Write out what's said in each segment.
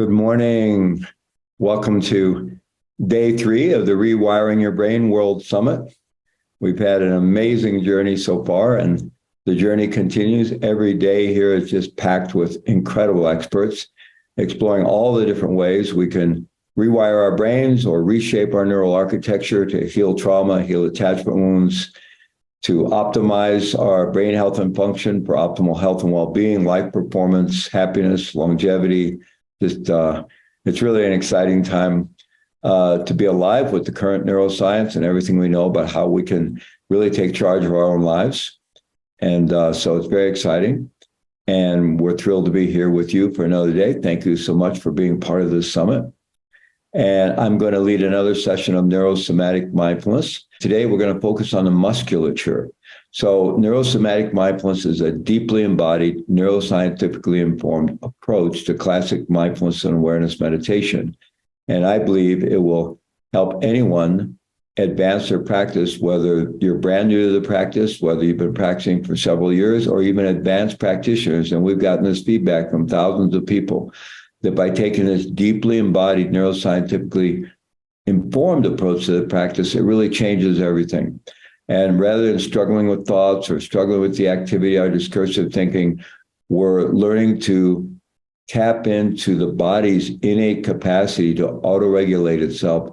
Good morning. Welcome to day 3 of the Rewiring Your Brain World Summit. We've had an amazing journey so far, and the journey continues. Every day here is just packed with incredible experts exploring all the different ways we can rewire our brains or reshape our neural architecture to heal trauma, heal attachment wounds, to optimize our brain health and function for optimal health and well-being, life performance, happiness, longevity. It's really an exciting time to be alive with the current neuroscience and everything we know about how we can really take charge of our own lives. And so it's very exciting. And we're thrilled to be here with you for another day. Thank you so much for being part of this summit. And I'm going to lead another session of neurosomatic mindfulness. Today, we're going to focus on the musculature. So neurosomatic mindfulness is a deeply embodied, neuroscientifically informed approach to classic mindfulness and awareness meditation. And I believe it will help anyone advance their practice, whether you're brand new to the practice, whether you've been practicing for several years, or even advanced practitioners. And we've gotten this feedback from thousands of people that by taking this deeply embodied, neuroscientifically informed approach to the practice, it really changes everything. And rather than struggling with thoughts or struggling with the activity or discursive thinking, we're learning to tap into the body's innate capacity to auto-regulate itself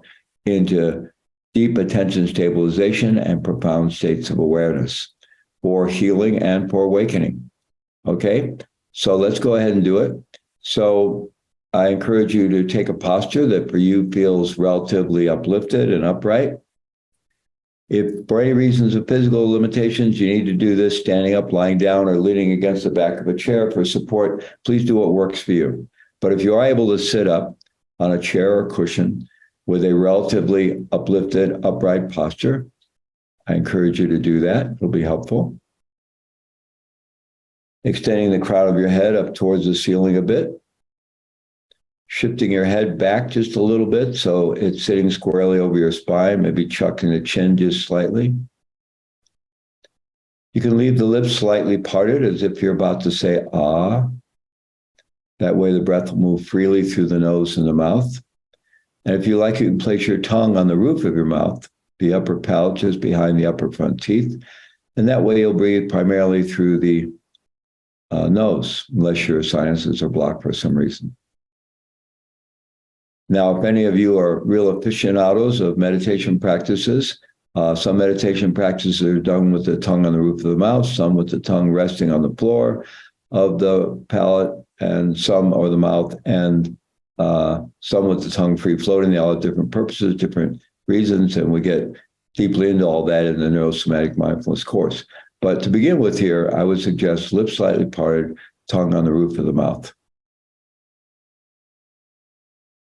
into deep attention stabilization and profound states of awareness for healing and for awakening. Okay, so let's go ahead and do it. So I encourage you to take a posture that for you feels relatively uplifted and upright. If for any reasons of physical limitations, you need to do this standing up, lying down, or leaning against the back of a chair for support, please do what works for you. But if you are able to sit up on a chair or cushion with a relatively uplifted, upright posture, I encourage you to do that. It'll be helpful. Extending the crown of your head up towards the ceiling a bit. Shifting your head back just a little bit so it's sitting squarely over your spine, maybe chucking the chin just slightly. You can leave the lips slightly parted as if you're about to say, ah. That way the breath will move freely through the nose and the mouth. And if you like, you can place your tongue on the roof of your mouth, the upper palate just behind the upper front teeth. And that way you'll breathe primarily through the nose, unless your sinuses are blocked for some reason. Now, if any of you are real aficionados of meditation practices, some meditation practices are done with the tongue on the roof of the mouth, some with the tongue resting on the floor of the palate, and some or the mouth, and some with the tongue free floating. They all have different purposes, different reasons, and we get deeply into all that in the neurosomatic mindfulness course. But to begin with here, I would suggest lips slightly parted, tongue on the roof of the mouth.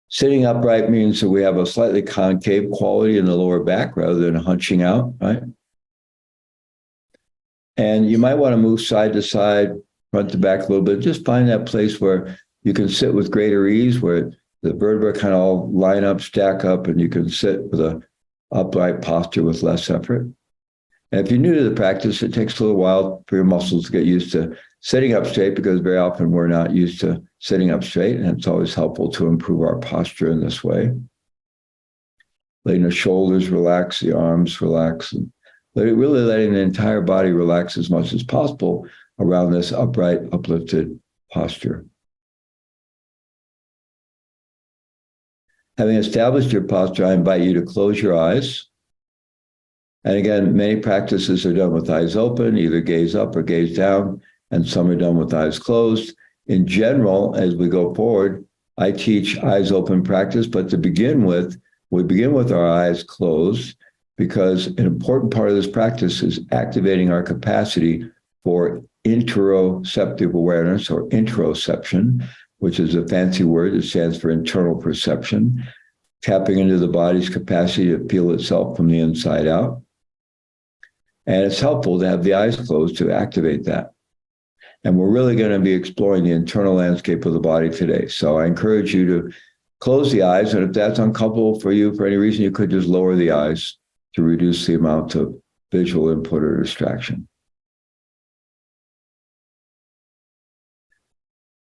Sitting upright means that we have a slightly concave quality in the lower back rather than hunching out, right? And you might want to move side to side, front to back a little bit. Just find that place where you can sit with greater ease, where the vertebrae kind of all line up, stack up, and you can sit with an upright posture with less effort. And if you're new to the practice, it takes a little while for your muscles to get used to sitting up straight, because very often we're not used to sitting up straight, and it's always helpful to improve our posture in this way. Letting the shoulders relax, the arms relax, and really letting the entire body relax as much as possible around this upright, uplifted posture. Having established your posture, I invite you to close your eyes. And again, many practices are done with eyes open, either gaze up or gaze down, and some are done with eyes closed. In general, as we go forward, I teach eyes open practice, but to begin with, we begin with our eyes closed, because an important part of this practice is activating our capacity for interoceptive awareness, or interoception, which is a fancy word. It stands for internal perception, tapping into the body's capacity to feel itself from the inside out. And it's helpful to have the eyes closed to activate that. And we're really going to be exploring the internal landscape of the body today. So I encourage you to close the eyes. And if that's uncomfortable for you for any reason, you could just lower the eyes to reduce the amount of visual input or distraction.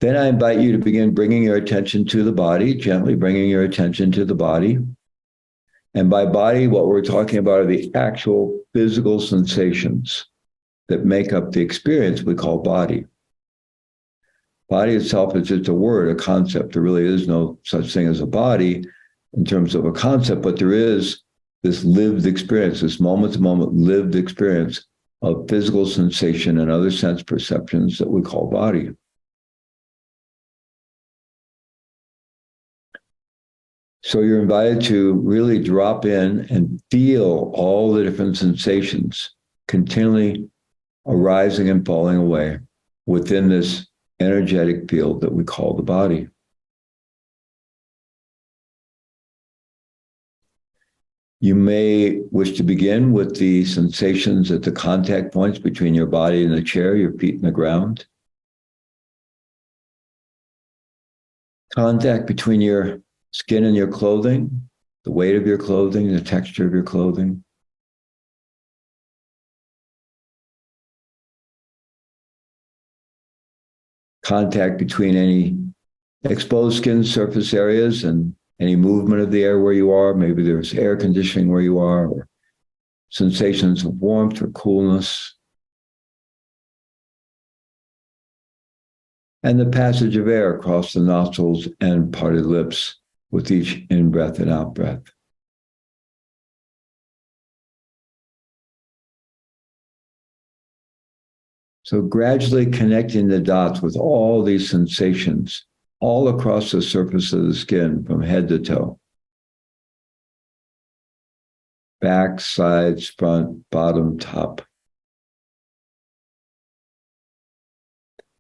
Then I invite you to begin bringing your attention to the body, gently bringing your attention to the body. And by body, what we're talking about are the actual physical sensations that make up the experience we call body. Body itself is just a word, a concept. There really is no such thing as a body in terms of a concept, but there is this lived experience, this moment-to-moment lived experience of physical sensation and other sense perceptions that we call body. So you're invited to really drop in and feel all the different sensations continually arising and falling away within this energetic field that we call the body. You may wish to begin with the sensations at the contact points between your body and the chair, your feet and the ground. Contact between your skin and your clothing, the weight of your clothing, the texture of your clothing. Contact between any exposed skin surface areas and any movement of the air where you are. Maybe there's air conditioning where you are, or sensations of warmth or coolness. And the passage of air across the nostrils and parted lips with each in-breath and out-breath. So gradually connecting the dots with all these sensations all across the surface of the skin from head to toe. Back, sides, front, bottom, top.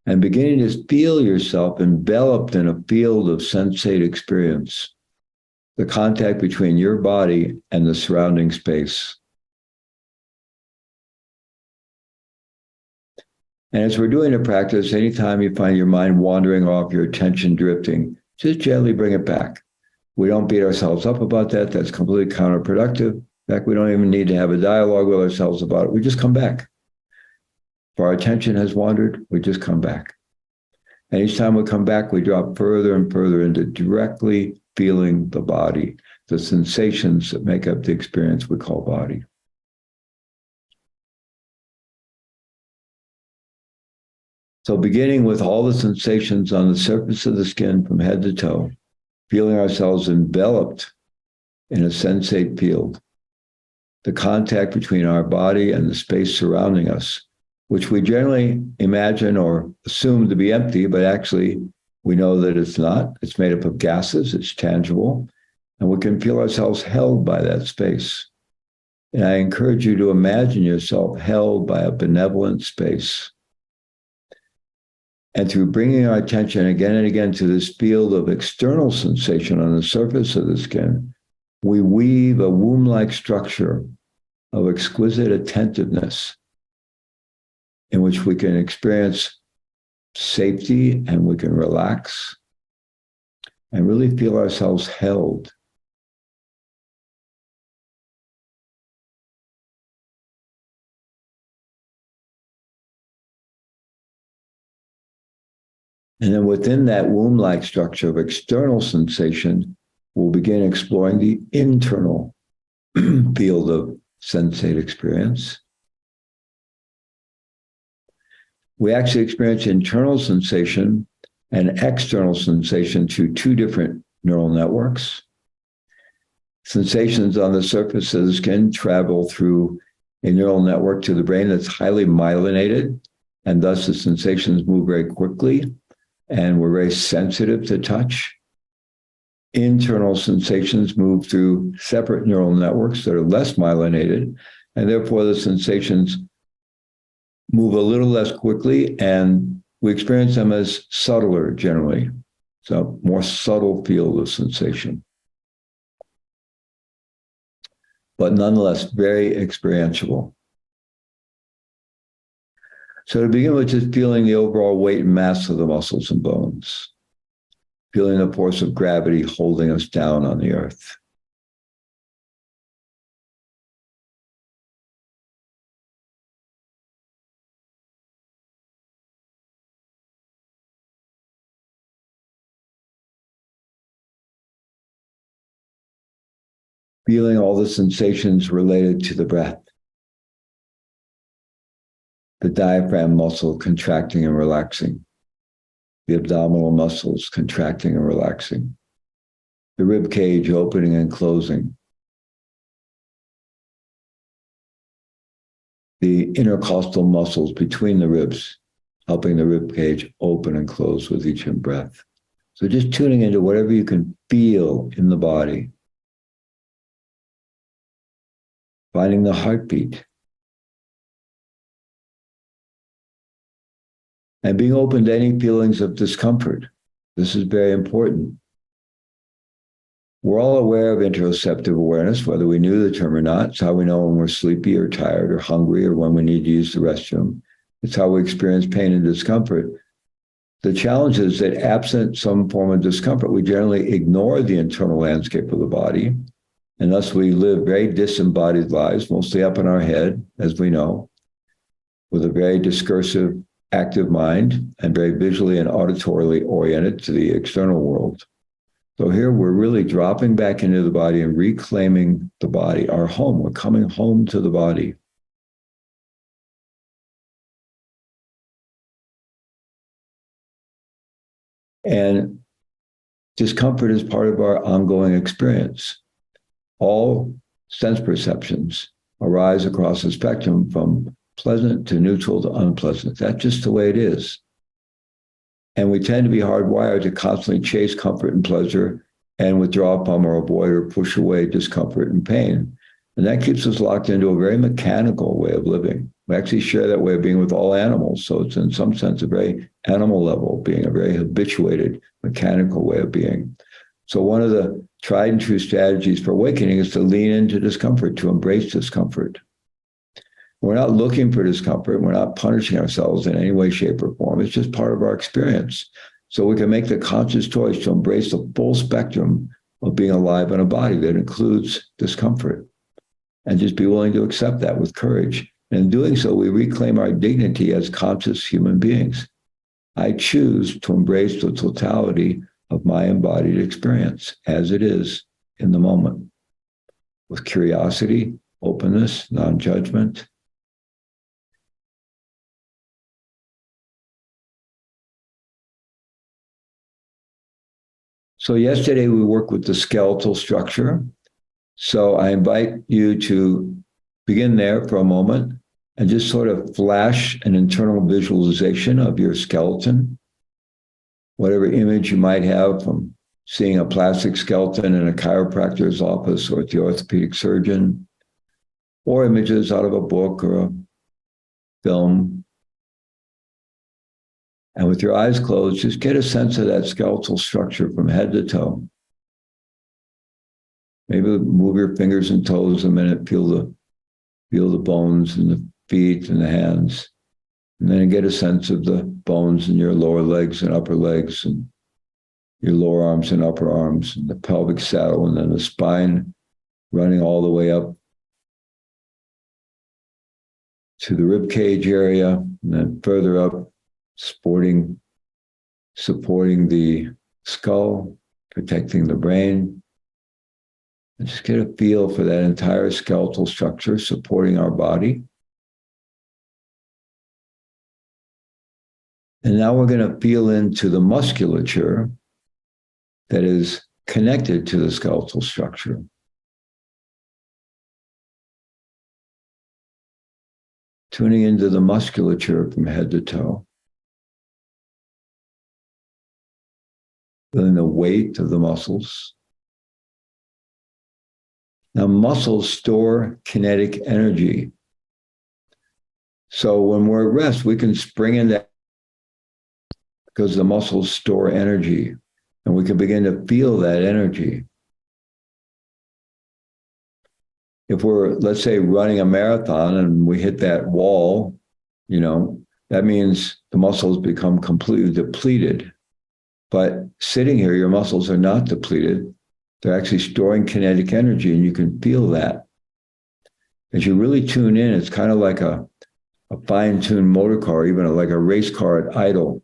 And beginning to feel yourself enveloped in a field of sensate experience, the contact between your body and the surrounding space. And as we're doing the practice, anytime you find your mind wandering off, your attention drifting, just gently bring it back. We don't beat ourselves up about that. That's completely counterproductive. In fact, we don't even need to have a dialogue with ourselves about it. We just come back. If our attention has wandered, we just come back. And each time we come back, we drop further and further into directly feeling the body, the sensations that make up the experience we call body. So beginning with all the sensations on the surface of the skin from head to toe, feeling ourselves enveloped in a sensate field, the contact between our body and the space surrounding us, which we generally imagine or assume to be empty, but actually we know that it's not. It's made up of gases, it's tangible, and we can feel ourselves held by that space. And I encourage you to imagine yourself held by a benevolent space. And through bringing our attention again and again to this field of external sensation on the surface of the skin, we weave a womb-like structure of exquisite attentiveness in which we can experience safety and we can relax and really feel ourselves held. And then within that womb-like structure of external sensation, we'll begin exploring the internal field of sensate experience. We actually experience internal sensation and external sensation through two different neural networks. Sensations on the surface of the skin travel through a neural network to the brain that's highly myelinated, and thus the sensations move very quickly, and we're very sensitive to touch. Internal sensations move through separate neural networks that are less myelinated, and therefore the sensations move a little less quickly, and we experience them as subtler generally. So more subtle field of sensation, but nonetheless very experiential. So to begin with, just feeling the overall weight and mass of the muscles and bones, feeling the force of gravity holding us down on the earth. feeling all the sensations related to the breath. The diaphragm muscle contracting and relaxing. The abdominal muscles contracting and relaxing. The rib cage opening and closing. The intercostal muscles between the ribs, helping the rib cage open and close with each in-breath. So just tuning into whatever you can feel in the body. Finding the heartbeat. And being open to any feelings of discomfort. This is very important. We're all aware of interoceptive awareness, whether we knew the term or not. It's how we know when we're sleepy or tired or hungry or when we need to use the restroom. It's how we experience pain and discomfort. The challenge is that absent some form of discomfort, we generally ignore the internal landscape of the body. And thus we live very disembodied lives, mostly up in our head, as we know, with a very discursive, active mind and very visually and auditorily oriented to the external world. So here we're really dropping back into the body and reclaiming the body, our home. We're coming home to the body. And discomfort is part of our ongoing experience. All sense perceptions arise across the spectrum from pleasant to neutral to unpleasant. That's just the way it is. And we tend to be hardwired to constantly chase comfort and pleasure and withdraw from or avoid or push away discomfort and pain. And that keeps us locked into a very mechanical way of living. We actually share that way of being with all animals. So it's in some sense a very animal level being, a very habituated mechanical way of being. So one of the tried and true strategies for awakening is to lean into discomfort, to embrace discomfort. We're not looking for discomfort. We're not punishing ourselves in any way, shape, or form. It's just part of our experience. So we can make the conscious choice to embrace the full spectrum of being alive in a body that includes discomfort, and just be willing to accept that with courage. And in doing so, we reclaim our dignity as conscious human beings. I choose to embrace the totality of my embodied experience as it is in the moment, with curiosity, openness, non-judgment. So yesterday we worked with the skeletal structure. So I invite you to begin there for a moment and just sort of flash an internal visualization of your skeleton, whatever image you might have from seeing a plastic skeleton in a chiropractor's office or at the orthopedic surgeon, or images out of a book or a film. And with your eyes closed, just get a sense of that skeletal structure from head to toe. Maybe move your fingers and toes a minute, feel the bones in the feet and the hands. And then get a sense of the bones in your lower legs and upper legs, and your lower arms and upper arms, and the pelvic saddle, and then the spine running all the way up to the rib cage area, and then further up, supporting the skull, protecting the brain. And just get a feel for that entire skeletal structure supporting our body. And now we're going to feel into the musculature that is connected to the skeletal structure. Tuning into the musculature from head to toe. Feeling the weight of the muscles. Now, muscles store kinetic energy. So when we're at rest, we can spring into because the muscles store energy, and we can begin to feel that energy. If we're, let's say, running a marathon and we hit that wall, that means the muscles become completely depleted. But sitting here, your muscles are not depleted. They're actually storing kinetic energy, and you can feel that. As you really tune in, it's kind of like a fine-tuned motor car, even like a race car at idle.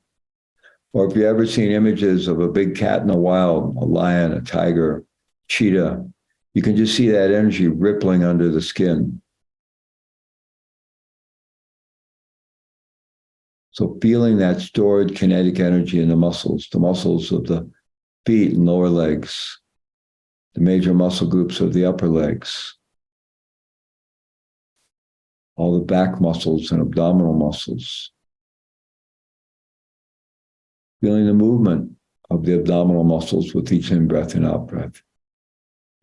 Or if you've ever seen images of a big cat in the wild, a lion, a tiger, cheetah, You can just see that energy rippling under the skin. So feeling that stored kinetic energy in the muscles of the feet and lower legs, the major muscle groups of the upper legs, all the back muscles and abdominal muscles. Feeling the movement of the abdominal muscles with each in-breath and out-breath.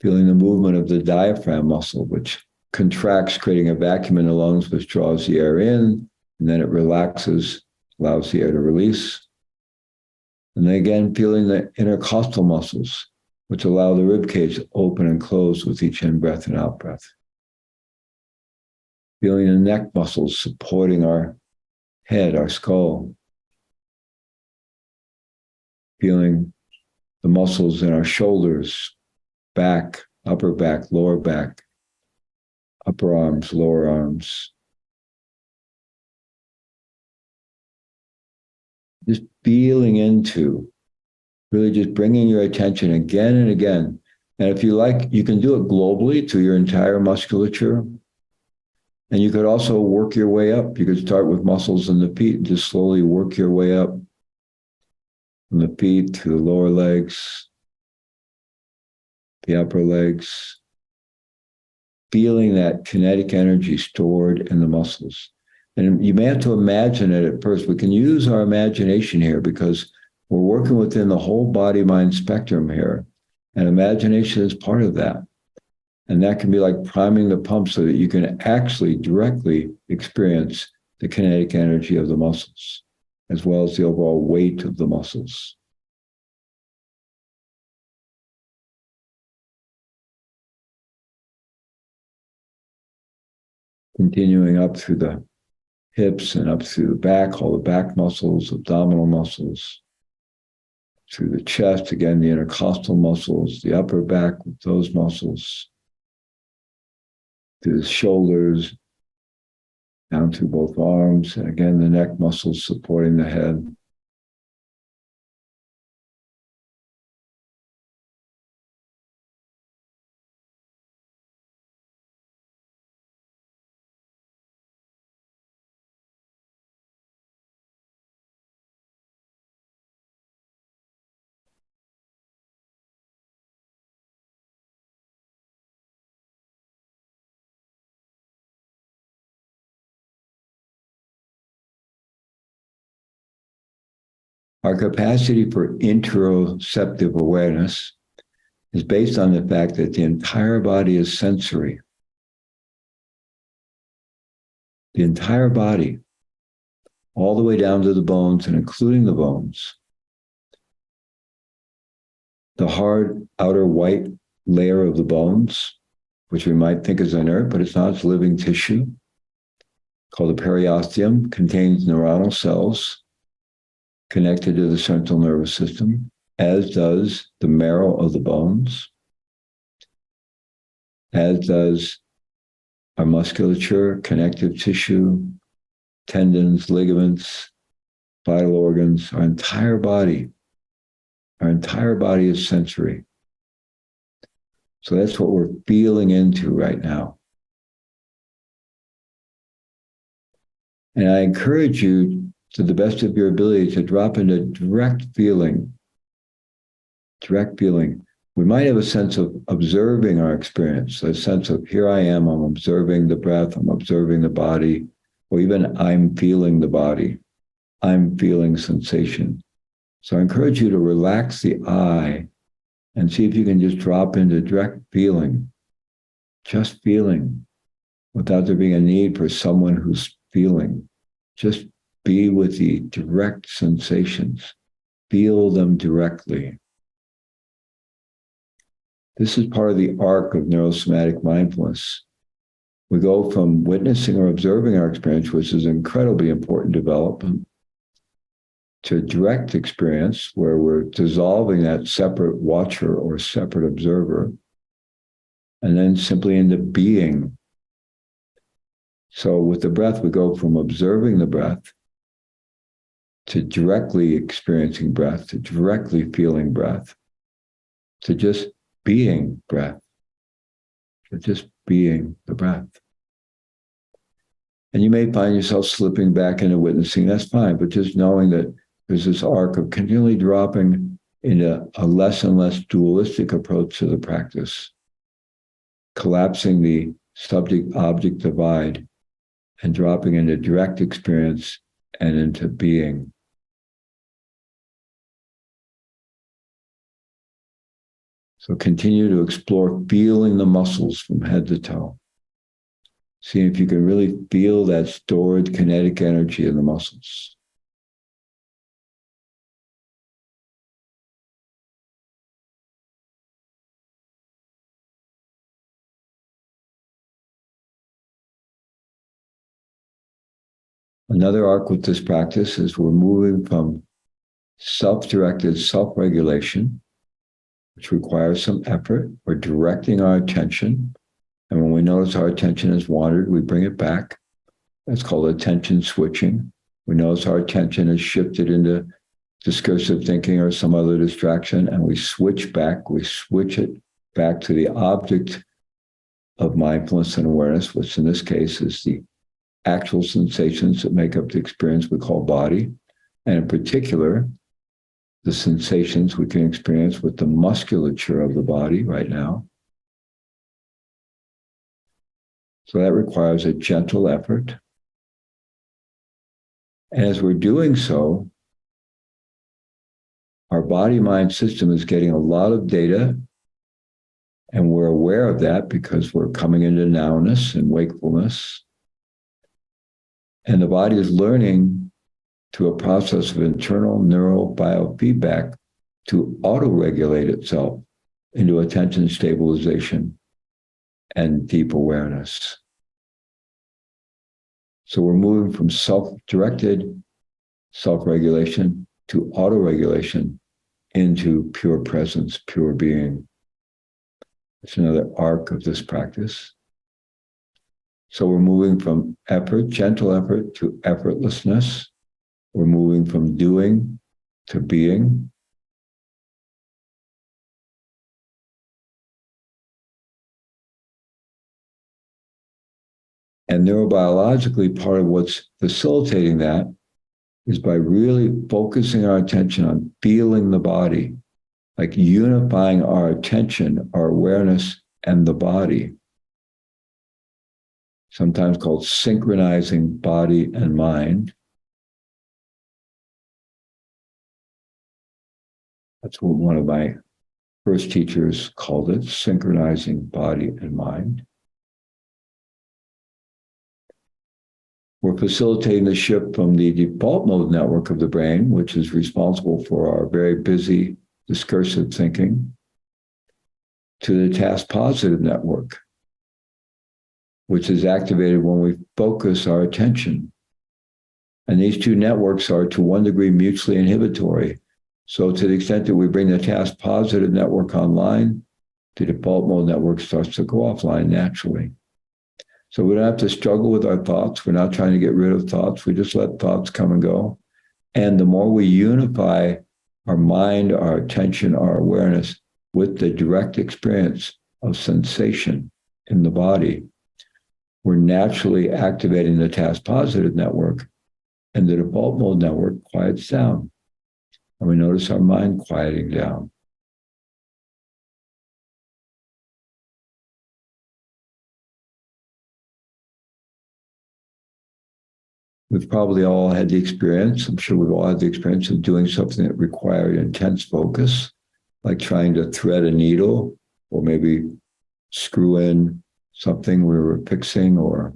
Feeling the movement of the diaphragm muscle, which contracts, creating a vacuum in the lungs, which draws the air in, and then it relaxes, allows the air to release. And then again, feeling the intercostal muscles, which allow the rib cage to open and close with each in-breath and out-breath. Feeling the neck muscles supporting our head, our skull. Feeling the muscles in our shoulders, back, upper back, lower back, upper arms, lower arms. Just feeling into, really just bringing your attention again and again. And if you like, you can do it globally to your entire musculature. And you could also work your way up. You could start with muscles in the feet and just slowly work your way up from the feet to the lower legs, the upper legs, feeling that kinetic energy stored in the muscles. And you may have to imagine it at first. We can use our imagination here because we're working within the whole body-mind spectrum here. And imagination is part of that. And that can be like priming the pump so that you can actually directly experience the kinetic energy of the muscles, as well as the overall weight of the muscles. Continuing up through the hips and up through the back, all the back muscles, abdominal muscles, through the chest, again, the intercostal muscles, the upper back with those muscles, through the shoulders, down through both arms, and again, the neck muscles supporting the head. Our capacity for interoceptive awareness is based on the fact that the entire body is sensory. The entire body, all the way down to the bones and including the bones. The hard outer white layer of the bones, which we might think is inert, but it's not, it's living tissue, called the periosteum, contains neuronal cells connected to the central nervous system, as does the marrow of the bones, as does our musculature, connective tissue, tendons, ligaments, vital organs. Our entire body is sensory. So that's what we're feeling into right now. And I encourage you, to the best of your ability, to drop into direct feeling. Direct feeling. We might have a sense of observing our experience, a sense of here I am, I'm observing the breath, I'm observing the body, or even I'm feeling the body. I'm feeling sensation. So I encourage you to relax the eye and see if you can just drop into direct feeling, just feeling, without there being a need for someone who's feeling. Just be with the direct sensations. Feel them directly. This is part of the arc of neurosomatic mindfulness. We go from witnessing or observing our experience, which is incredibly important development, to direct experience, where we're dissolving that separate watcher or separate observer, and then simply into being. So with the breath, we go from observing the breath to directly experiencing breath, to directly feeling breath, to just being breath. but just being the breath. And you may find yourself slipping back into witnessing. That's fine, but just knowing that there's this arc of continually dropping into a less and less dualistic approach to the practice, collapsing the subject-object divide and dropping into direct experience and into being. So continue to explore feeling the muscles from head to toe. See if you can really feel that stored kinetic energy in the muscles. Another arc with this practice is we're moving from self-directed self-regulation, which requires some effort. We're directing our attention. And when we notice our attention has wandered, we bring it back. That's called attention switching. We notice our attention has shifted into discursive thinking or some other distraction, and we switch back. We switch it back to the object of mindfulness and awareness, which in this case is the actual sensations that make up the experience we call body. And in particular, the sensations we can experience with the musculature of the body right now. So that requires a gentle effort. And as we're doing so, our body-mind system is getting a lot of data, and we're aware of that because we're coming into nowness and wakefulness. And the body is learning through a process of internal neural biofeedback to auto-regulate itself into attention stabilization and deep awareness. So we're moving from self-directed self-regulation to auto-regulation into pure presence, pure being. It's another arc of this practice. So we're moving from effort, gentle effort, to effortlessness. We're moving from doing to being. And neurobiologically, part of what's facilitating that is by really focusing our attention on feeling the body, like unifying our attention, our awareness, and the body. Sometimes called synchronizing body and mind. That's what one of my first teachers called it, synchronizing body and mind. We're facilitating the shift from the default mode network of the brain, which is responsible for our very busy discursive thinking, to the task positive network, which is activated when we focus our attention. And these two networks are to one degree mutually inhibitory. So to the extent that we bring the task positive network online, the default mode network starts to go offline naturally. So we don't have to struggle with our thoughts. We're not trying to get rid of thoughts. We just let thoughts come and go. And the more we unify our mind, our attention, our awareness with the direct experience of sensation in the body, we're naturally activating the task positive network, and the default mode network quiets down. And we notice our mind quieting down. We've probably all had the experience, I'm sure we've all had the experience of doing something that required intense focus, like trying to thread a needle or maybe screw in something we were fixing, or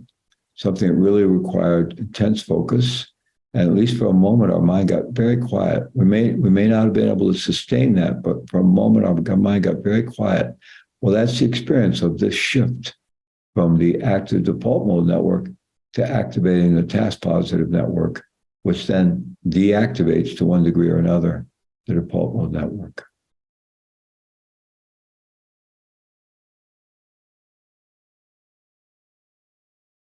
something that really required intense focus. And at least for a moment, our mind got very quiet. We may not have been able to sustain that, but for a moment, our mind got very quiet. Well, that's the experience of this shift from the active default mode network to activating the task positive network, which then deactivates to one degree or another the default mode network.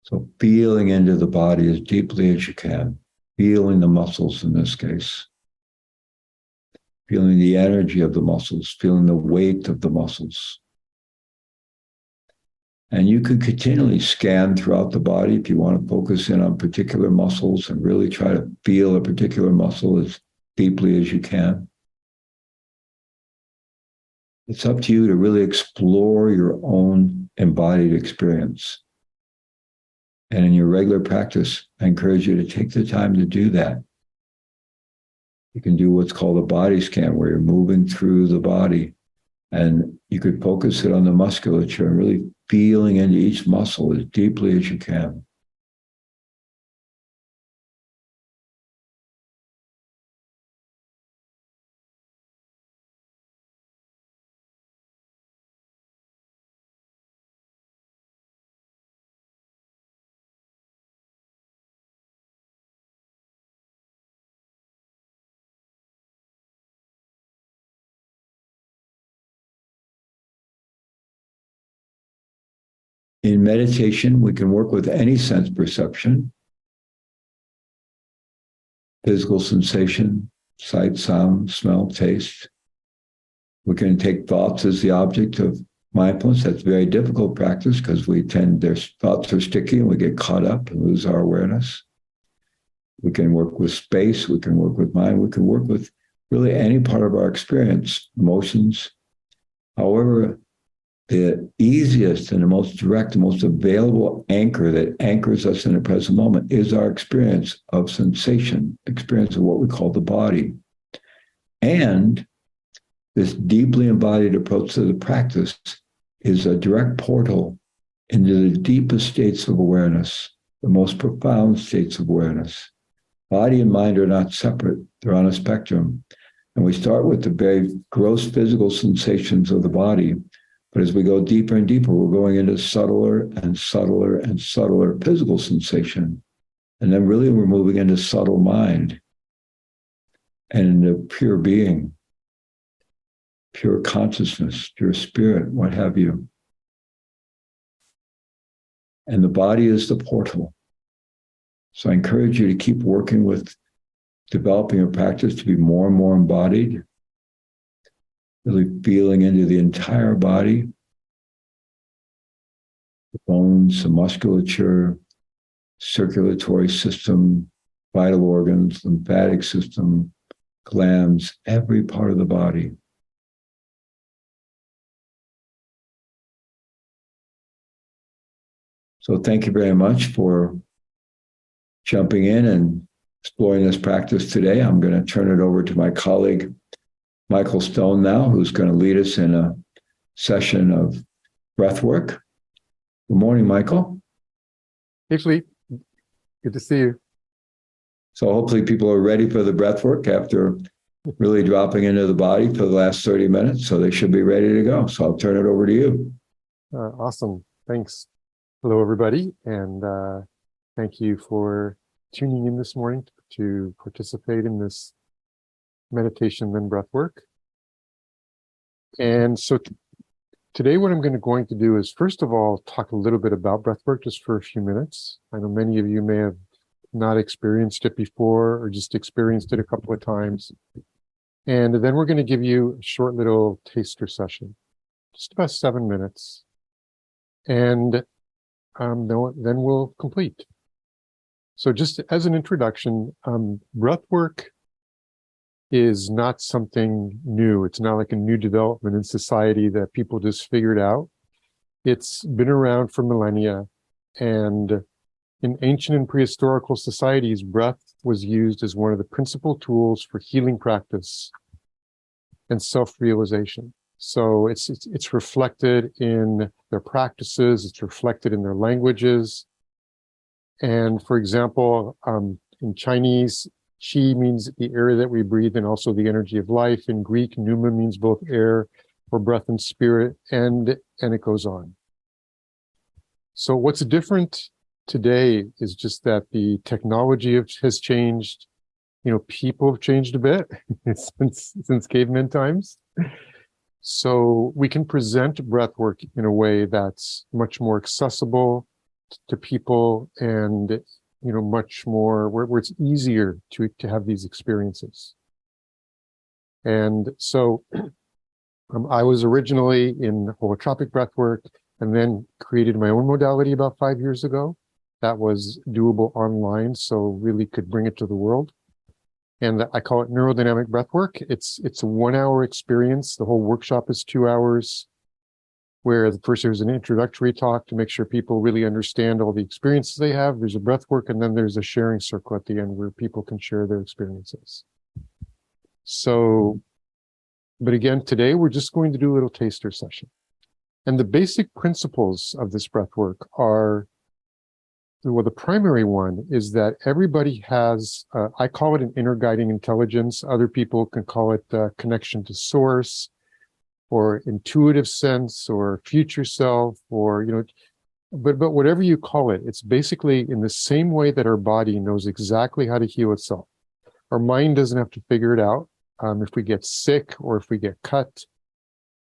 So feeling into the body as deeply as you can, feeling the muscles in this case, feeling the energy of the muscles, feeling the weight of the muscles. And you can continually scan throughout the body if you want to focus in on particular muscles and really try to feel a particular muscle as deeply as you can. It's up to you to really explore your own embodied experience. And in your regular practice, I encourage you to take the time to do that. You can do what's called a body scan, where you're moving through the body, and you could focus it on the musculature and really feeling into each muscle as deeply as you can. In meditation, we can work with any sense perception, physical sensation, sight, sound, smell, taste. We can take thoughts as the object of mindfulness. That's very difficult practice because their thoughts are sticky and we get caught up and lose our awareness. We can work with space. We can work with mind. We can work with really any part of our experience, emotions. However, the easiest and the most direct, the most available anchor that anchors us in the present moment is our experience of sensation, experience of what we call the body. And this deeply embodied approach to the practice is a direct portal into the deepest states of awareness, the most profound states of awareness. Body and mind are not separate. They're on a spectrum. And we start with the very gross physical sensations of the body. But as we go deeper and deeper, we're going into subtler and subtler and subtler physical sensation. And then really we're moving into subtle mind and into pure being, pure consciousness, pure spirit, what have you. And the body is the portal. So I encourage you to keep working with developing your practice to be more and more embodied, really feeling into the entire body, the bones, the musculature, circulatory system, vital organs, lymphatic system, glands, every part of the body. So thank you very much for jumping in and exploring this practice today. I'm going to turn it over to my colleague, Michael Stone now, who's going to lead us in a session of breathwork. Good morning, Michael. Hey, Philippe. Good to see you. So hopefully people are ready for the breathwork after really dropping into the body for the last 30 minutes. So they should be ready to go. So I'll turn it over to you. Awesome. Thanks. Hello, everybody. And thank you for tuning in this morning to participate in this meditation and breathwork. And so today what I'm going to do is, first of all, talk a little bit about breathwork just for a few minutes. I know many of you may have not experienced it before or just experienced it a couple of times. And then we're going to give you a short little taster session, just about 7 minutes. And then we'll complete. So just as an introduction, breathwork is not something new. It's not like a new development in society that people just figured out. It's been around for millennia. And in ancient and prehistorical societies, breath was used as one of the principal tools for healing practice and self-realization. So it's reflected in their practices, it's reflected in their languages. And for example, in Chinese, Qi means the air that we breathe and also the energy of life. In Greek, pneuma means both air or breath and spirit, and it goes on. So what's different today is just that the technology has changed. You know, people have changed a bit since caveman times. So we can present breathwork in a way that's much more accessible to people and, you know, much more where it's easier to have these experiences. And so I was originally in holotropic breathwork, and then created my own modality about 5 years ago. That was doable online, so really could bring it to the world. And I call it neurodynamic breathwork. It's a 1 hour experience. The whole workshop is 2 hours, where the first there's an introductory talk to make sure people really understand all the experiences they have. There's a breathwork, and then there's a sharing circle at the end where people can share their experiences. So, but again, today we're just going to do a little taster session. And the basic principles of this breathwork are, well, the primary one is that everybody has, I call it an inner guiding intelligence. Other people can call it connection to source, or intuitive sense, or future self, or, but whatever you call it, it's basically in the same way that our body knows exactly how to heal itself. Our mind doesn't have to figure it out. If we get sick or if we get cut,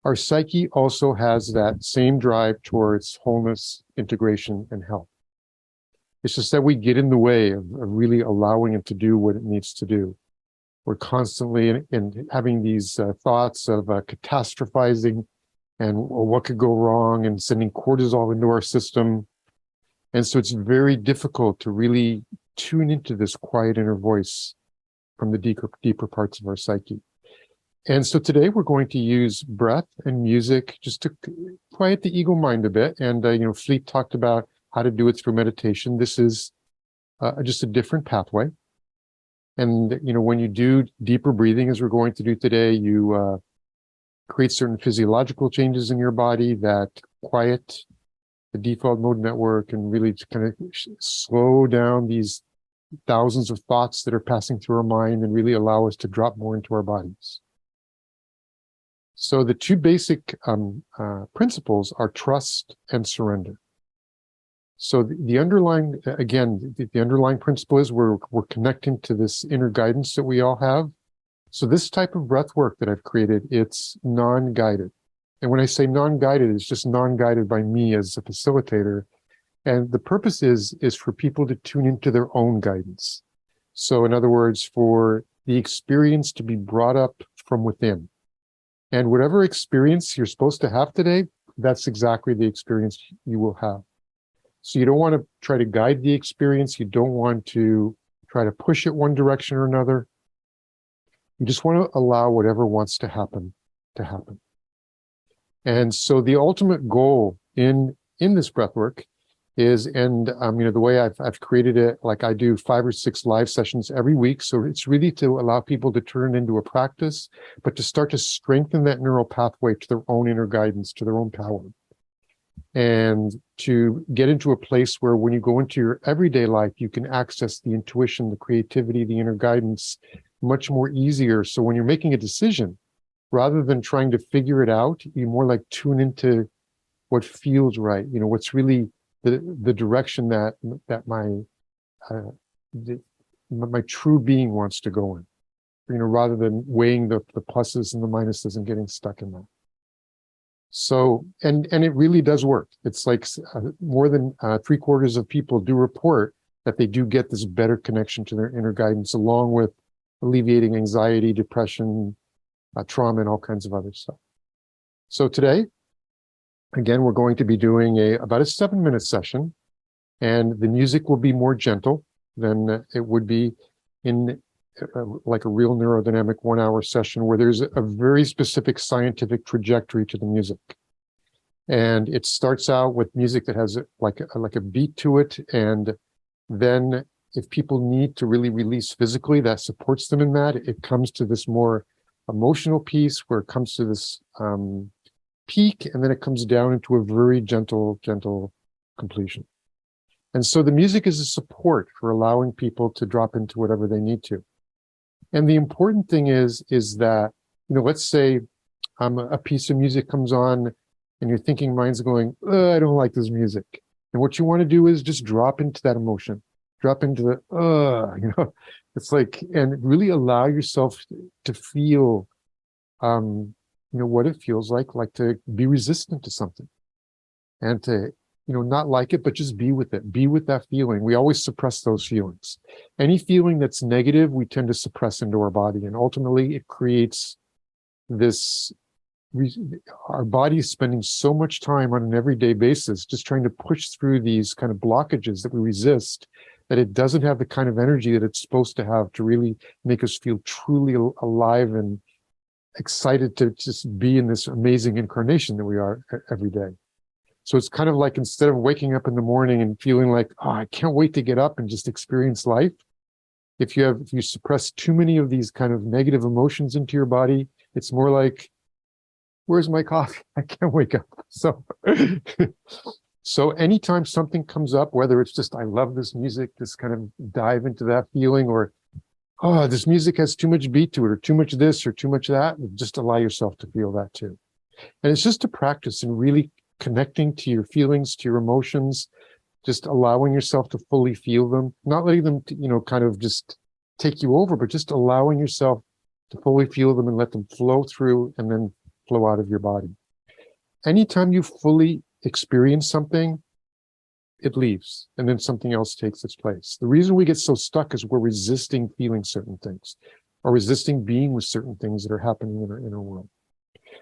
our psyche also has that same drive towards wholeness, integration, and health. It's just that we get in the way of really allowing it to do what it needs to do. We're constantly in having these thoughts of catastrophizing and what could go wrong, and sending cortisol into our system. And so it's very difficult to really tune into this quiet inner voice from the deeper parts of our psyche. And so today we're going to use breath and music just to quiet the ego mind a bit. And, Fleet talked about how to do it through meditation. This is just a different pathway. And, when you do deeper breathing, as we're going to do today, you create certain physiological changes in your body that quiet the default mode network and really kind of slow down these thousands of thoughts that are passing through our mind and really allow us to drop more into our bodies. So the two basic principles are trust and surrender. So the underlying, again, the underlying principle is we're connecting to this inner guidance that we all have. So this type of breath work that I've created, it's non-guided. And when I say non-guided, it's just non-guided by me as a facilitator. And the purpose is for people to tune into their own guidance. So in other words, for the experience to be brought up from within. And whatever experience you're supposed to have today, that's exactly the experience you will have. So you don't want to try to guide the experience. You don't want to try to push it one direction or another. You just want to allow whatever wants to happen to happen. And so the ultimate goal in this breathwork is, and the way I've created it, like I do 5 or 6 live sessions every week. So it's really to allow people to turn it into a practice, but to start to strengthen that neural pathway to their own inner guidance, to their own power. And to get into a place where when you go into your everyday life, you can access the intuition, the creativity, the inner guidance much more easier. So when you're making a decision, rather than trying to figure it out, you more like tune into what feels right. What's really the direction that my true being wants to go in, rather than weighing the pluses and the minuses and getting stuck in that. So, and it really does work. It's like more than 3/4 of people do report that they do get this better connection to their inner guidance, along with alleviating anxiety, depression, trauma, and all kinds of other stuff. So today, again, we're going to be doing about a 7-minute session, and the music will be more gentle than it would be in like a real neurodynamic 1-hour session, where there's a very specific scientific trajectory to the music. And it starts out with music that has like a beat to it. And then if people need to really release physically, that supports them in that. It comes to this more emotional piece where it comes to this peak, and then it comes down into a very gentle completion. And so the music is a support for allowing people to drop into whatever they need to. And the important thing is that, let's say a piece of music comes on and your thinking mind's going, I don't like this music. And what you want to do is just drop into that emotion, drop into the, it's like, and really allow yourself to feel, what it feels like to be resistant to something, and to, not like it, but just be with it, be with that feeling. We always suppress those feelings. Any feeling that's negative, we tend to suppress into our body. And ultimately it creates this our body is spending so much time on an everyday basis just trying to push through these kind of blockages that we resist, that it doesn't have the kind of energy that it's supposed to have to really make us feel truly alive and excited to just be in this amazing incarnation that we are every day. So it's kind of like, instead of waking up in the morning and feeling like, oh, I can't wait to get up and just experience life, if you suppress too many of these kind of negative emotions into your body, it's more like, where's my coffee? I can't wake up. So anytime something comes up, whether it's just, I love this music, just kind of dive into that feeling, or, oh, this music has too much beat to it, or too much this, or too much that, just allow yourself to feel that too. And it's just a practice in really connecting to your feelings, to your emotions, just allowing yourself to fully feel them, not letting them, kind of just take you over, but just allowing yourself to fully feel them and let them flow through and then flow out of your body. Anytime you fully experience something, it leaves, and then something else takes its place. The reason we get so stuck is we're resisting feeling certain things, or resisting being with certain things that are happening in our inner world.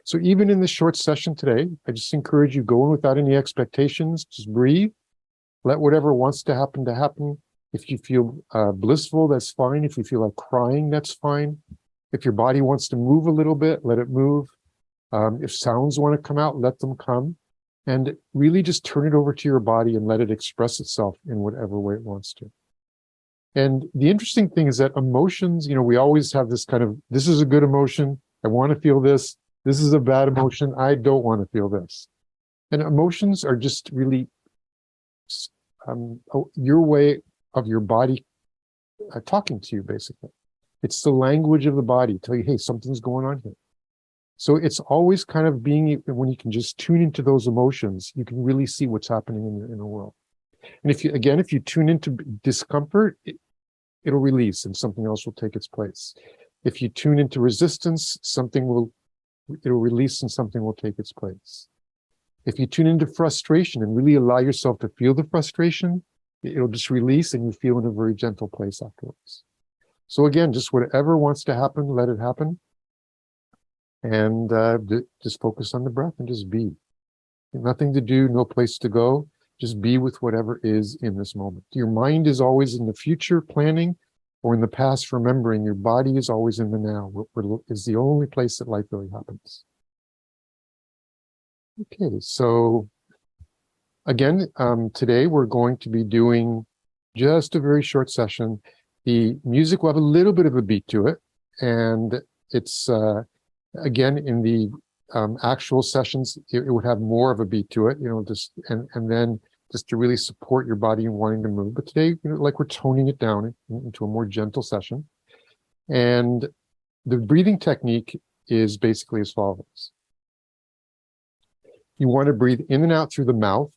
So even in this short session today, I just encourage you, go in without any expectations, just breathe, let whatever wants to happen. If you feel blissful, that's fine. If you feel like crying, that's fine. If your body wants to move a little bit, let it move. If sounds want to come out, let them come. And really just turn it over to your body and let it express itself in whatever way it wants to. And the interesting thing is that emotions, we always have this kind of, this is a good emotion, I want to feel this. This is a bad emotion, I don't want to feel this. And emotions are just really your way of your body talking to you, basically. It's the language of the body, tell you, hey, something's going on here. So it's always kind of being, when you can just tune into those emotions, you can really see what's happening in your inner world. And if you tune into discomfort, it'll release and something else will take its place. If you tune into resistance, it'll release and something will take its place. If you tune into frustration and really allow yourself to feel the frustration, it'll just release and you feel in a very gentle place afterwards. So again, just whatever wants to happen, let it happen. And just focus on the breath and just be. Nothing to do, no place to go. Just be with whatever is in this moment. Your mind is always in the future planning, or in the past remembering. Your body is always in the now. Is the only place that life really happens. Okay, so again, today we're going to be doing just a very short session. The music will have a little bit of a beat to it, and it's again, in the actual sessions, it would have more of a beat to it, and then just to really support your body and wanting to move. But today, like, we're toning it down into a more gentle session. And the breathing technique is basically as follows. You want to breathe in and out through the mouth,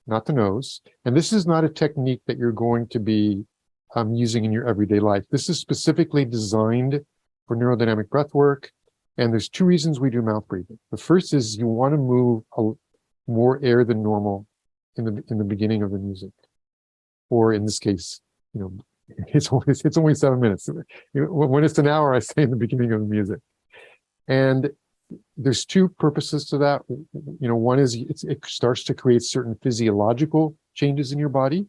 not the nose. And this is not a technique that you're going to be using in your everyday life. This is specifically designed for neurodynamic breath work. And there's two reasons we do mouth breathing. The first is you want to move more air than normal in the beginning of the music, or in this case, it's only 7 minutes. When it's an hour, I say in the beginning of the music. And there's two purposes to that. One is it starts to create certain physiological changes in your body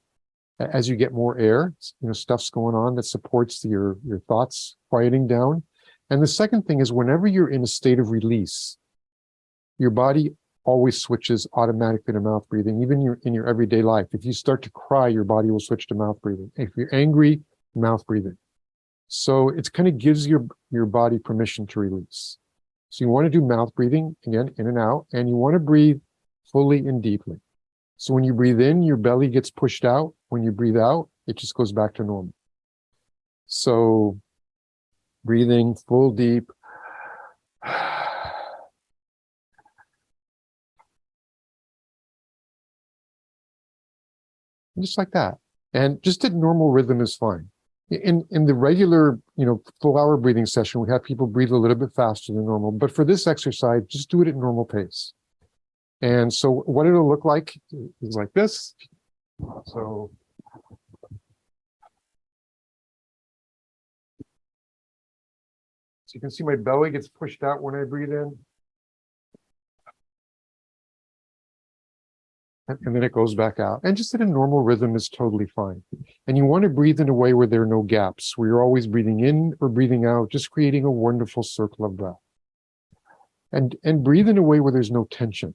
as you get more air. Stuff's going on that supports your thoughts quieting down. And the second thing is, whenever you're in a state of release, your body always switches automatically to mouth breathing, even in your everyday life. If you start to cry, your body will switch to mouth breathing. If you're angry, mouth breathing. So it kind of gives your body permission to release. So you want to do mouth breathing, again, in and out, and you want to breathe fully and deeply. So when you breathe in, your belly gets pushed out. When you breathe out, it just goes back to normal. So breathing full deep. Just like that. And just at normal rhythm is fine. In the regular, full hour breathing session, we have people breathe a little bit faster than normal. But for this exercise, just do it at normal pace. And so what it'll look like is like this. So you can see my belly gets pushed out when I breathe in. and then it goes back out. And just at a normal rhythm is totally fine. And you want to breathe in a way where there are no gaps, where you're always breathing in or breathing out, just creating a wonderful circle of breath. And breathe in a way where there's no tension.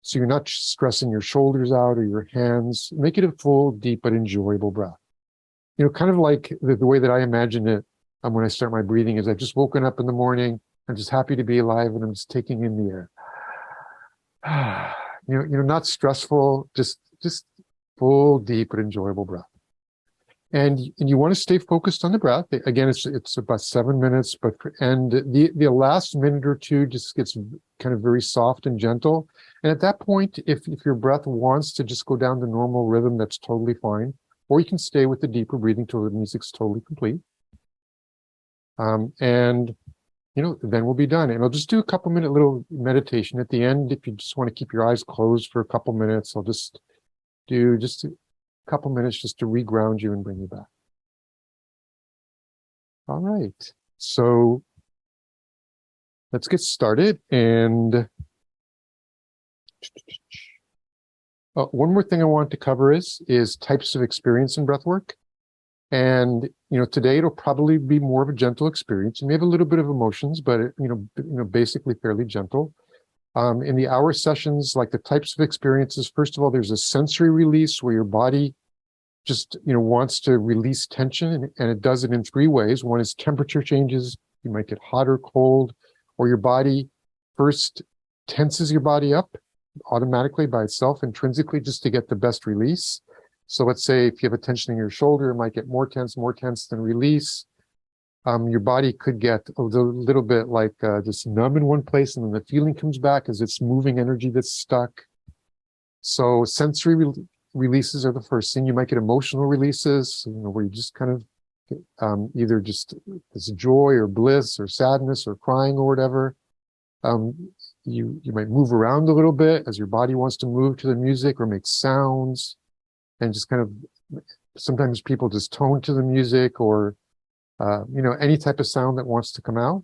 So you're not stressing your shoulders out or your hands. Make it a full, deep, but enjoyable breath. Kind of like the way that I imagine it when I start my breathing is I've just woken up in the morning. I'm just happy to be alive, and I'm just taking in the air. Not stressful, just full, deep, but enjoyable breath. And you want to stay focused on the breath. Again, it's about 7 minutes, and the last minute or two just gets kind of very soft and gentle. And at that point, if your breath wants to just go down to normal rhythm, that's totally fine. Or you can stay with the deeper breathing till the music's totally complete. Then we'll be done. And I'll just do a couple minute little meditation at the end. If you just want to keep your eyes closed for a couple minutes, I'll just do just a couple minutes just to reground you and bring you back. All right. So let's get started. And one more thing I want to cover is types of experience in breathwork. And, today it'll probably be more of a gentle experience. You may have a little bit of emotions, but, basically fairly gentle. In the hour sessions, like the types of experiences, first of all, there's a sensory release where your body just, wants to release tension, and it does it in 3 ways. One is temperature changes. You might get hot or cold, or your body first tenses your body up automatically by itself, intrinsically, just to get the best release. So let's say if you have a tension in your shoulder, it might get more tense, then release. Your body could get a little bit like just numb in one place, and then the feeling comes back as it's moving energy that's stuck. So sensory releases are the first thing. You might get emotional releases, where you just kind of either just this joy or bliss or sadness or crying or whatever. You might move around a little bit as your body wants to move to the music or make sounds. And just kind of, sometimes people just tone to the music or, any type of sound that wants to come out.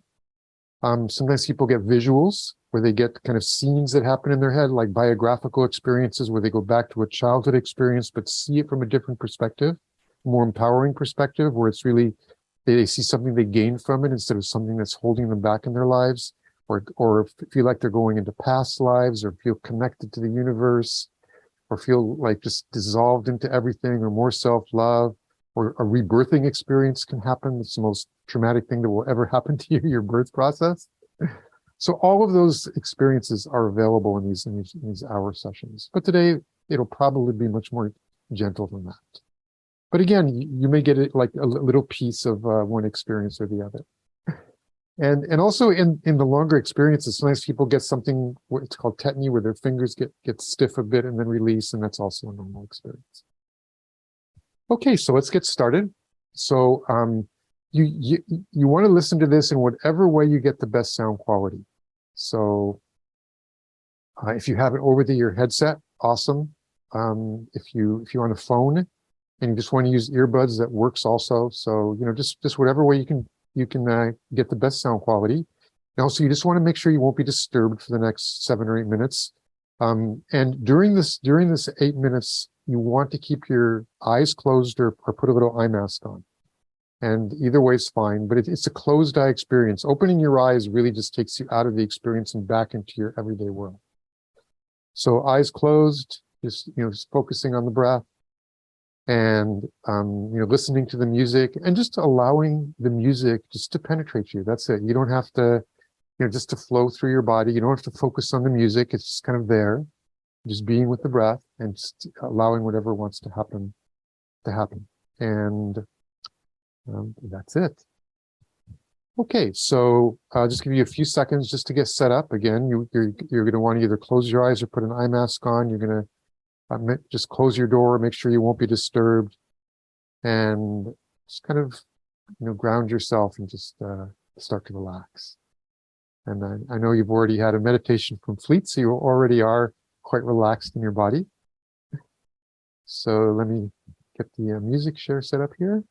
Sometimes people get visuals where they get kind of scenes that happen in their head, like biographical experiences where they go back to a childhood experience, but see it from a different perspective, more empowering perspective, where it's really, they see something they gain from it instead of something that's holding them back in their lives, or feel like they're going into past lives, or feel connected to the universe, or feel like just dissolved into everything, or more self-love, or a rebirthing experience can happen. It's the most traumatic thing that will ever happen to you, your birth process. So all of those experiences are available in these hour sessions. But today, it'll probably be much more gentle than that. But again, you may get it like a little piece of one experience or the other. And also in the longer experiences, sometimes people get something, it's called tetany, where their fingers get stiff a bit and then release, and that's also a normal experience. Okay, so let's get started. So you want to listen to this in whatever way you get the best sound quality. So if you have it over the ear headset, awesome. If you're on a phone and you just want to use earbuds, that works also. So just whatever way you can get the best sound quality. And also, you just want to make sure you won't be disturbed for the next 7 or 8 minutes. And during this 8 minutes, you want to keep your eyes closed or put a little eye mask on. And either way is fine, but it's a closed eye experience. Opening your eyes really just takes you out of the experience and back into your everyday world. So eyes closed, just focusing on the breath. And listening to the music and just allowing the music just to penetrate you. That's it. You don't have to, just to flow through your body. You don't have to focus on the music. It's just kind of there, just being with the breath and just allowing whatever wants to happen to happen. And that's it. Okay, so I'll just give you a few seconds just to get set up. Again, you're going to want to either close your eyes or put an eye mask on. You're going to just close your door, make sure you won't be disturbed, and just kind of, ground yourself and just start to relax. And I know you've already had a meditation complete, so you already are quite relaxed in your body. So let me get the music share set up here.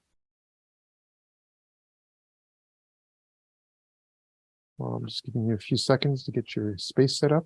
Well, I'm just giving you a few seconds to get your space set up.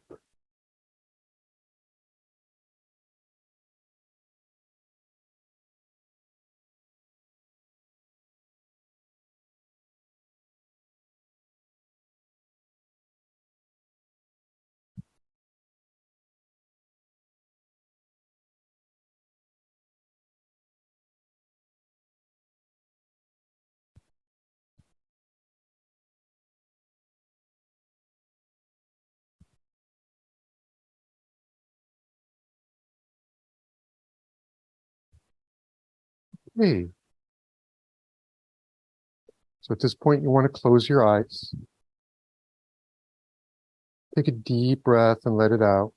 Hey. So at this point, you want to close your eyes. Take a deep breath and let it out.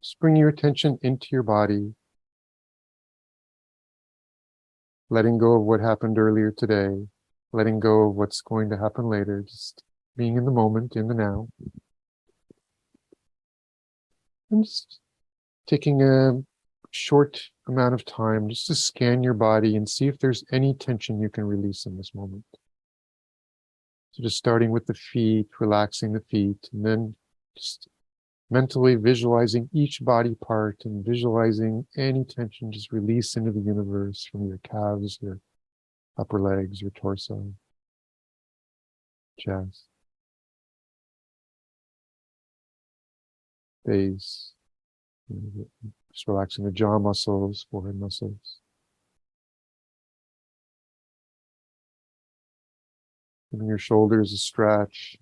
Just bring your attention into your body, letting go of what happened earlier today, letting go of what's going to happen later, just being in the moment, in the now. And just taking a short amount of time just to scan your body and see if there's any tension you can release in this moment. So just starting with the feet, relaxing the feet, and then just mentally visualizing each body part and visualizing any tension just release into the universe from your calves, your upper legs, your torso, chest, face, just relaxing the jaw muscles, forehead muscles. Giving your shoulders a stretch,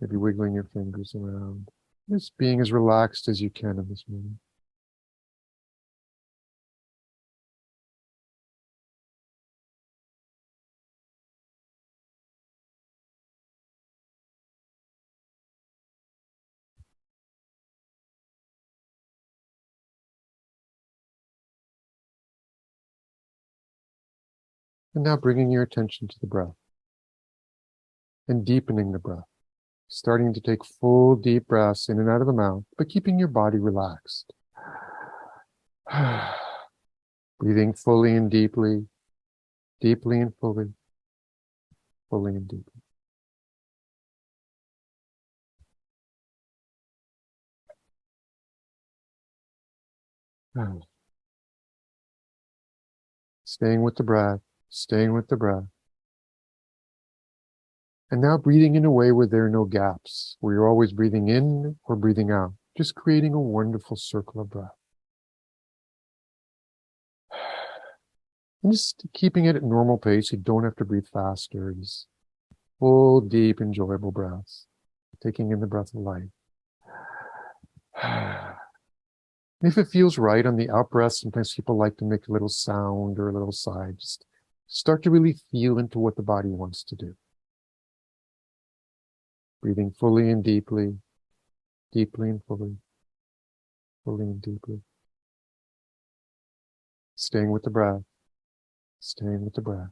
maybe wiggling your fingers around. Just being as relaxed as you can in this moment. And now bringing your attention to the breath and deepening the breath. Starting to take full deep breaths in and out of the mouth, but keeping your body relaxed. Breathing fully and deeply, deeply and fully, fully and deeply. Staying with the breath, staying with the breath. And now breathing in a way where there are no gaps, where you're always breathing in or breathing out, just creating a wonderful circle of breath. And just keeping it at normal pace. You don't have to breathe faster. Just full, deep, enjoyable breaths. Taking in the breath of life. If it feels right on the out breath, sometimes people like to make a little sound or a little sigh. Just start to really feel into what the body wants to do. Breathing fully and deeply, deeply and fully, fully and deeply. Staying with the breath, staying with the breath.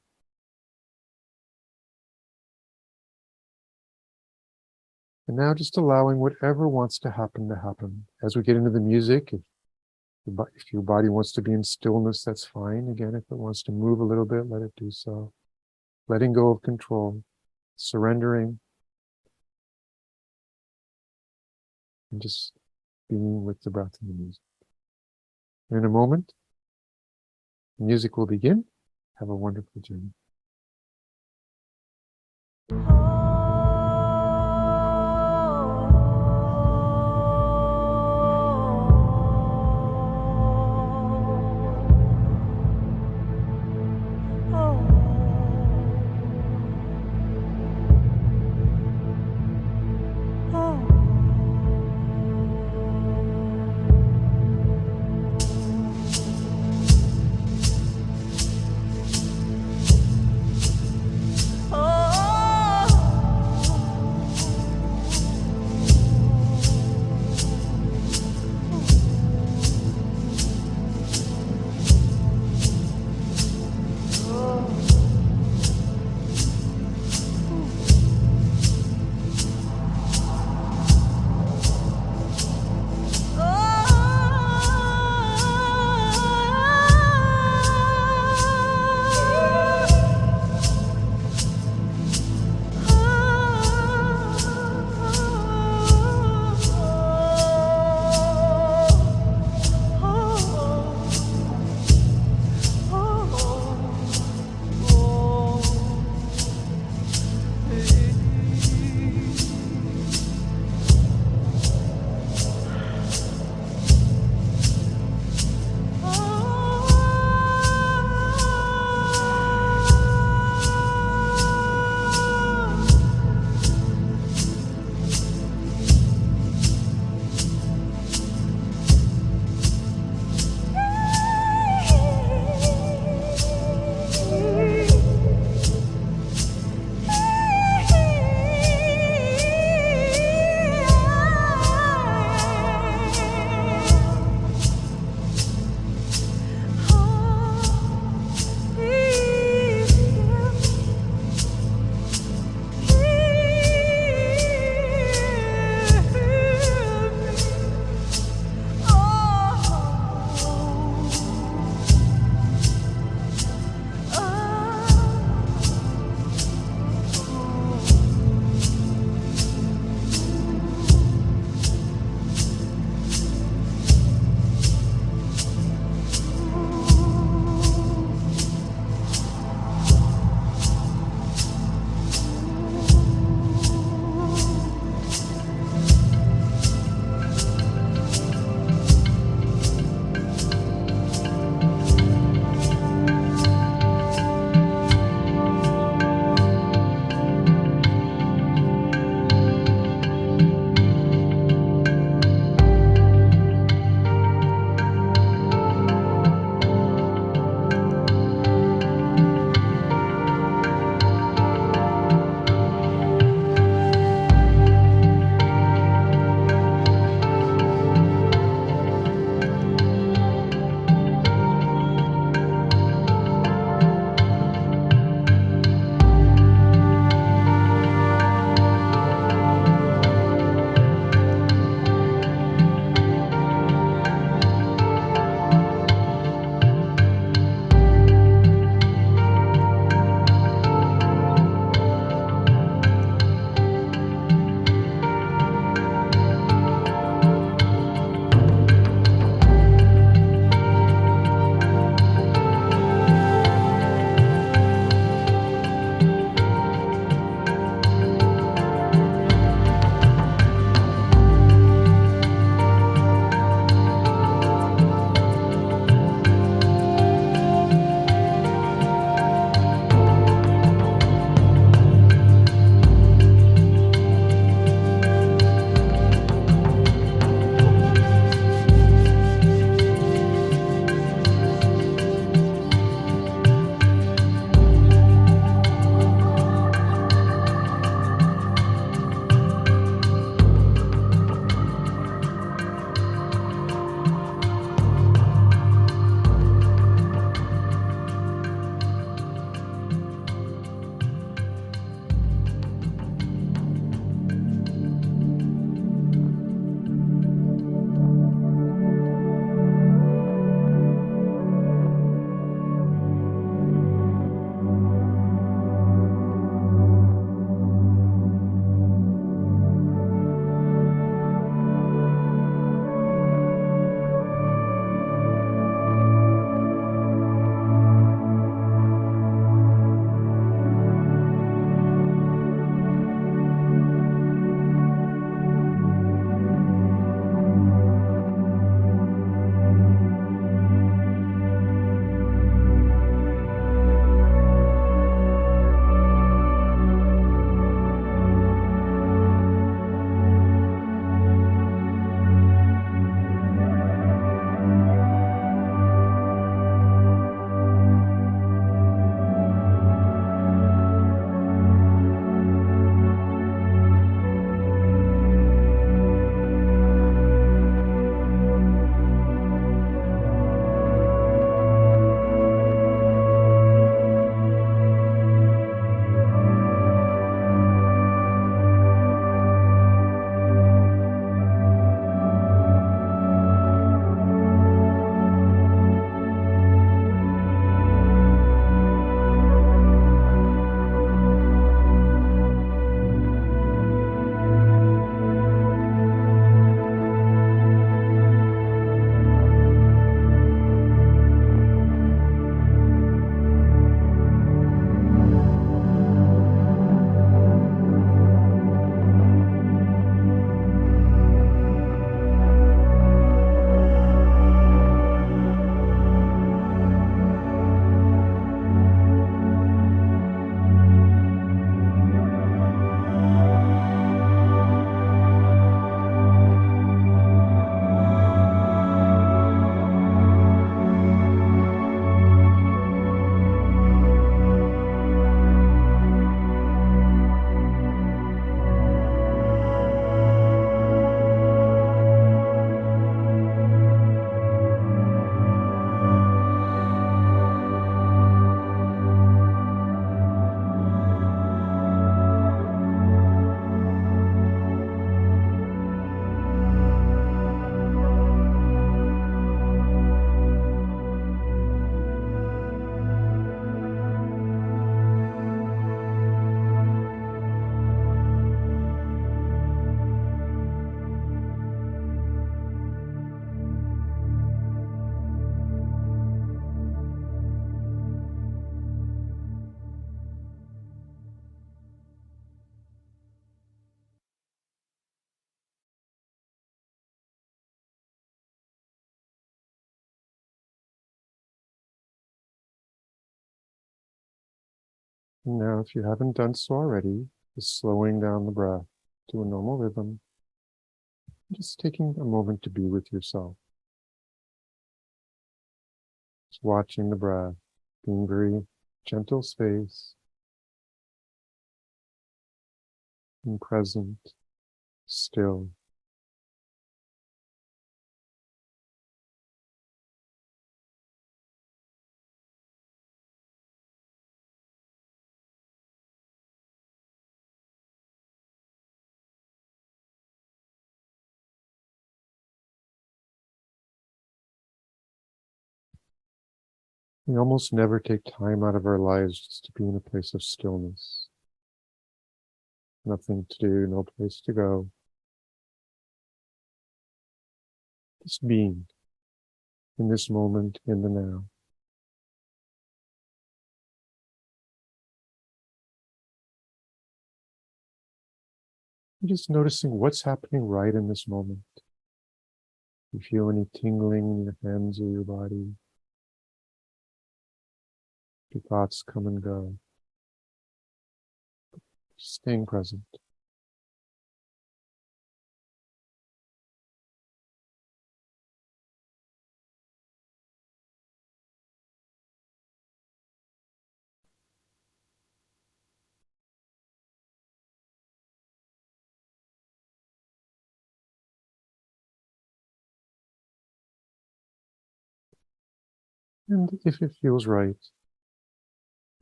And now just allowing whatever wants to happen. As we get into the music, if your body wants to be in stillness, that's fine. Again, if it wants to move a little bit, let it do so. Letting go of control, surrendering, and just being with the breath and the music. In a moment, the music will begin. Have a wonderful journey. Now, if you haven't done so already, just slowing down the breath to a normal rhythm, just taking a moment to be with yourself. Just watching the breath, being very gentle space, and present, still. We almost never take time out of our lives just to be in a place of stillness. Nothing to do, no place to go. Just being in this moment, in the now. And just noticing what's happening right in this moment. You feel any tingling in your hands or your body. Your thoughts come and go. Just staying present. And if it feels right,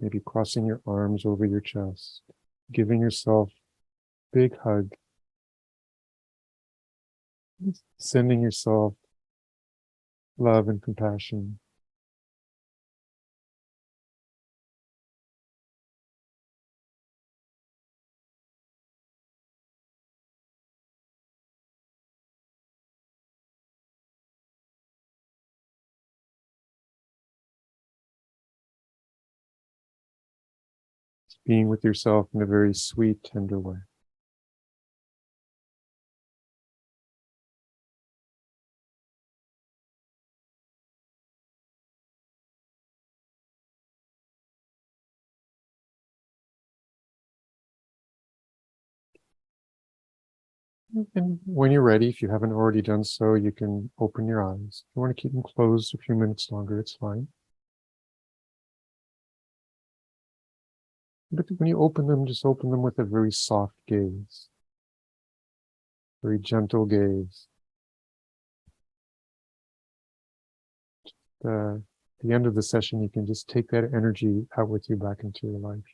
maybe crossing your arms over your chest, giving yourself a big hug, sending yourself love and compassion. Being with yourself in a very sweet, tender way. And when you're ready, if you haven't already done so, you can open your eyes. If you want to keep them closed a few minutes longer, it's fine. But when you open them, just open them with a very soft gaze, very gentle gaze. At the end of the session, you can just take that energy out with you back into your life.